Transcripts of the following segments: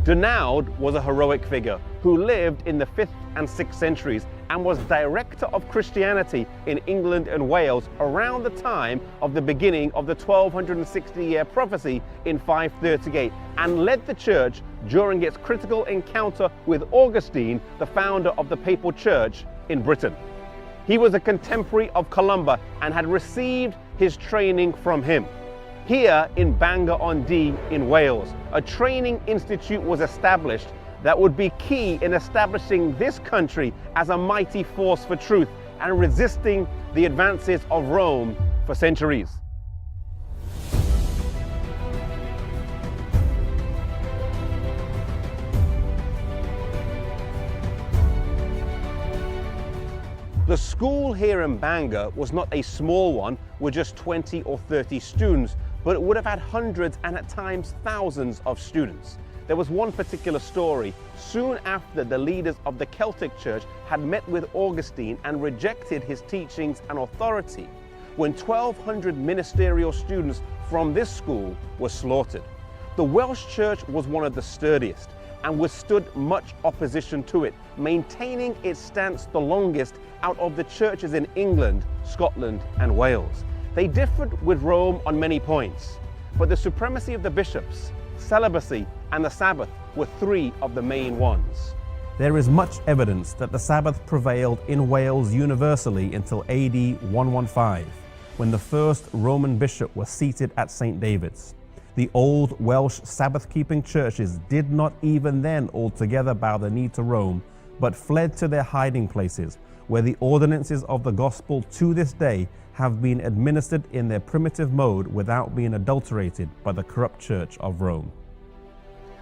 Dيnawt was a heroic figure who lived in the 5th and 6th centuries and was director of Christianity in England and Wales around the time of the beginning of the 1260-year prophecy in 538, and led the church during its critical encounter with Augustine, the founder of the papal church in Britain. He was a contemporary of Columba and had received his training from him. Here in Bangor-on-Dee in Wales, a training institute was established that would be key in establishing this country as a mighty force for truth and resisting the advances of Rome for centuries. The school here in Bangor was not a small one with just 20 or 30 students, but it would have had hundreds and at times thousands of students. There was one particular story. Soon after the leaders of the Celtic Church had met with Augustine and rejected his teachings and authority, when 1,200 ministerial students from this school were slaughtered. The Welsh Church was one of the sturdiest and withstood much opposition to it, maintaining its stance the longest out of the churches in England, Scotland and Wales. They differed with Rome on many points, but the supremacy of the bishops, celibacy and the Sabbath were three of the main ones. There is much evidence that the Sabbath prevailed in Wales universally until AD 115, when the first Roman bishop was seated at St. David's. The old Welsh Sabbath-keeping churches did not even then altogether bow the knee to Rome, but fled to their hiding places, where the ordinances of the gospel to this day have been administered in their primitive mode without being adulterated by the corrupt church of Rome.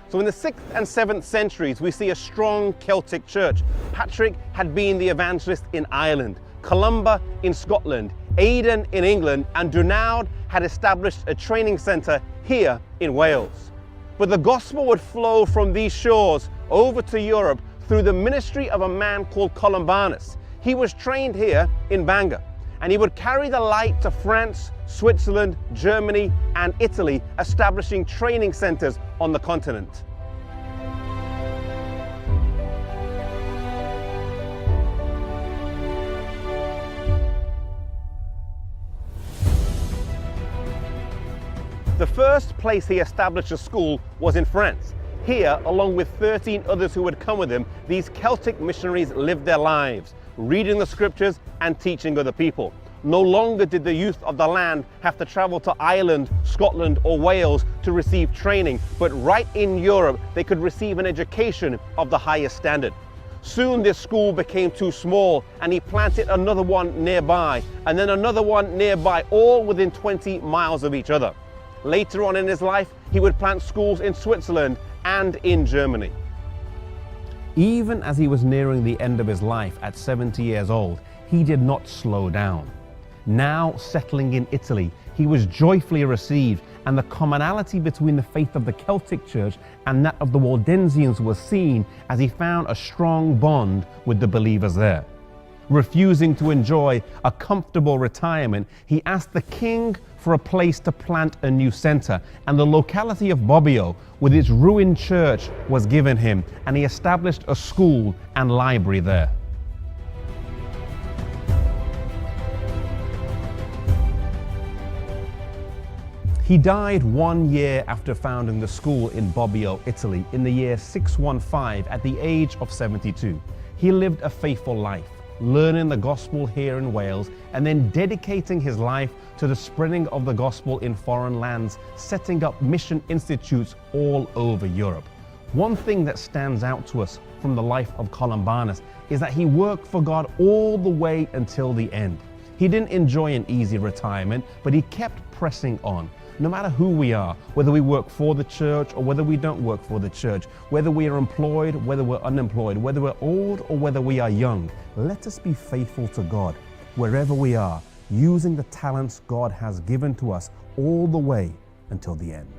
So in the 6th and 7th centuries, we see a strong Celtic church. Patrick had been the evangelist in Ireland, Columba in Scotland, Aidan in England, and Dيnawt had established a training centre here in Wales. But the gospel would flow from these shores over to Europe through the ministry of a man called Wokolombanus. He was trained here in Bangor, and he would carry the light to France, Switzerland, Germany, and Italy, establishing training centres on the continent. The first place he established a school was in France. Here, along with 13 others who had come with him, these Celtic missionaries lived their lives, reading the scriptures and teaching other people. No longer did the youth of the land have to travel to Ireland, Scotland or Wales to receive training, but right in Europe they could receive an education of the highest standard. Soon this school became too small and he planted another one nearby and then another one nearby, all within 20 miles of each other. Later on in his life, he would plant schools in Switzerland and in Germany. Even as he was nearing the end of his life at 70 years old, he did not slow down. Now settling in Italy, he was joyfully received, and the commonality between the faith of the Celtic Church and that of the Waldensians was seen as he found a strong bond with the believers there. Refusing to enjoy a comfortable retirement, he asked the king for a place to plant a new centre, and the locality of Bobbio with its ruined church was given him, and he established a school and library there. He died 1 year after founding the school in Bobbio, Italy in the year 615 at the age of 72. He lived a faithful life, learning the gospel here in Wales and then dedicating his life to the spreading of the gospel in foreign lands, setting up mission institutes all over Europe. One thing that stands out to us from the life of Wokolombanus is that he worked for God all the way until the end. He didn't enjoy an easy retirement, but he kept pressing on. No matter who we are, whether we work for the church or whether we don't work for the church, whether we are employed, whether we're unemployed, whether we're old or whether we are young, let us be faithful to God wherever we are, using the talents God has given to us all the way until the end.